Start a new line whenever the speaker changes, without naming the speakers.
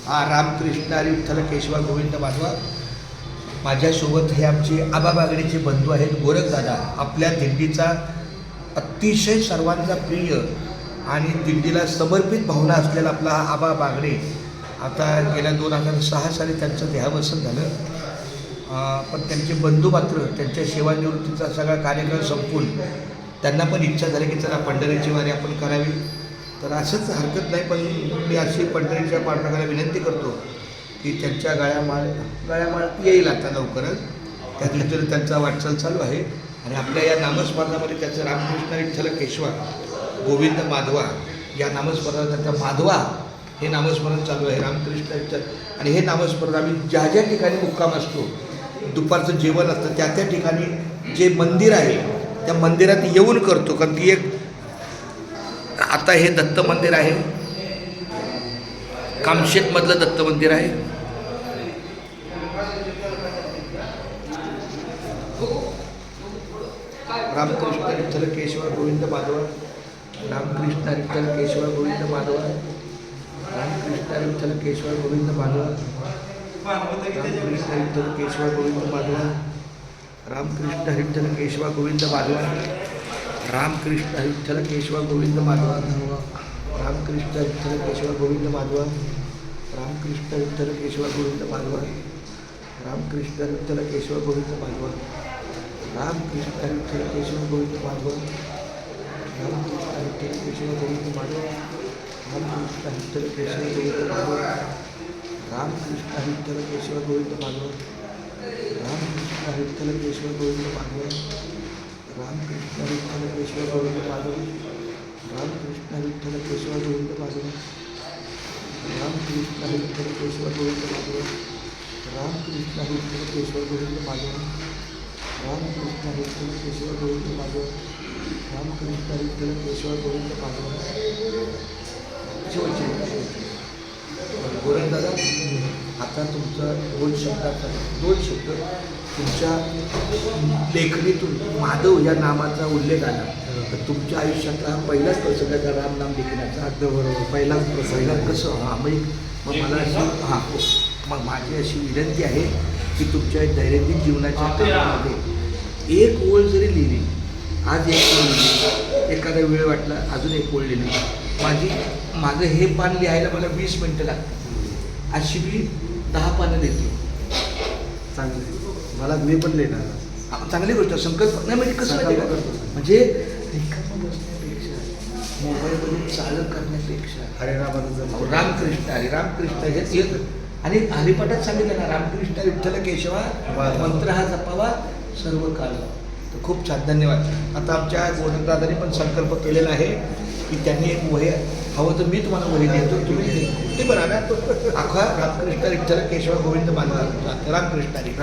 रामकृष्ण हरी विठ्ठल केशवा गोविंद माधवा. माझ्यासोबत हे आमचे आबा बागडेचे बंधू आहेत गोरखदादा. आपल्या दिंडीचा अतिशय सर्वांचा प्रिय आणि दिंडीला समर्पित भावना असलेला आपला हा आबा बागडे. आता गेल्या 2006 साली त्यांचं देहावसन झालं. पण त्यांचे बंधू मात्र त्यांच्या सेवानिवृत्तीचा सगळा कार्यक्रम संपवून त्यांना पण इच्छा झाली की चला पंढरीची वारी आपण करावी. तर असंच हरकत नाही, पण मी अशी पंढरीच्या पाठकाला विनंती करतो की त्यांच्या गळ्यामाळ येईल आता लवकरच. त्या दृष्टीने त्यांचा वाटचाल चालू आहे. आणि आपल्या या नामस्मरणामध्ये त्याचं रामकृष्ण विठ्ठल केशवा गोविंद माधवा या नामस्मरणात त्यांचा माधवा हे नामस्मरण चालू आहे. रामकृष्ण विठ्ठल. आणि हे नामस्मरण आम्ही ज्या ज्या ठिकाणी मुक्काम असतो, दुपारचं जेवण असतं, त्या त्या ठिकाणी जे मंदिर आहे त्या मंदिरात येऊन करतो. कारण ती एक आता हे दत्त मंदिर आहे, कामशेतमधलं दत्त मंदिर आहे. रामकृष्ण विठ्ठल केशवा गोविंद माधवा. रामकृष्ण विठ्ठल केशवा गोविंद माधवा. रामकृष्ण विठ्ठल केशवा गोविंद माधवा. रामकृष्ण विठ्ठल केशवा गोविंद माधवा. रामकृष्ण विठ्ठल केशवा गोविंद माधवा. रामकृष्ण विठ्ठल केशवा गोविंद माधवा. रामकृष्ण विठ्ठल केशवा गोविंद माधवा. रामकृष्ण विठ्ठल केशवा गोविंद माधवा. रामकृष्ण विठ्ठल केशवा गोविंद माधवा. रामकृष्ण विठ्ठल केशवा गोविंद माधवा. रामकृष्ण विठ्ठल केशवा गोविंद माधवा. रामकृष्ण विठ्ठल केशवा गोविंद माधवा. रामकृष्ण विठ्ठल केशवा गोविंद माधवा. रामकृष्ण विठ्ठल केशवा गोविंद माधवा. रामकृष्ण विठ्ठल केशवा गोविंद माधव. रामकृष्ण विठ्ठल केशवा गोविंद माधव. रामकृष्ण विठ्ठल केशवा गोविंद माधव. रामकृष्ण विठ्ठल केशवा गोविंद माधव. रामकृष्ण विठ्ठल केशवा गोविंद माधव. रामकृष्ण विठ्ठल केशवा गोविंद माधव. गोरखदादा, आता तुमचा दोन शब्द तुमच्या लेखणीतून माधव या नामाचा उल्लेख आला. तर तुमच्या आयुष्यातला पहिलाच प्रसंग का राम नाम लेखनाचा?
अगदी बरोबर. पहिलाच
कसं मग मला अशी मग माझी अशी विनंती आहे की तुमच्या दैनंदिन जीवनाच्या कामामध्ये एक ओळ जरी लिहिली, आज एक ओळ लिहिली, एखादा वेळ वाटला अजून एक ओळ लिहिली. माझं हे पान लिहायला मला 20 मिनटं लागतात. अशी मी 10 पानं देतो.
चांगली मला मी पण लिहिणार.
चांगली गोष्ट. संकल्प नाही म्हणजे कसं माहिती का, म्हणजे मोबाईलमध्ये चालक करण्यापेक्षा
हरिनामाचं
रामकृष्ण हरी रामकृष्ण हेच येत. आणि हरिपाठात सांगितलं ना, रामकृष्ण विठ्ठल केशवा मंत्र हा जपावा सर्व काळ. तर खूप छान, धन्यवाद. आता आमच्या गोरखदादांनी पण संकल्प केलेला आहे की त्यांनी एक वही हवं तर मी तुम्हाला वही देतो, तुम्ही ते बघा ना. अख्खा रामकृष्ण विठ्ठल केशवा गोविंद माधवा. रामकृष्ण हरी.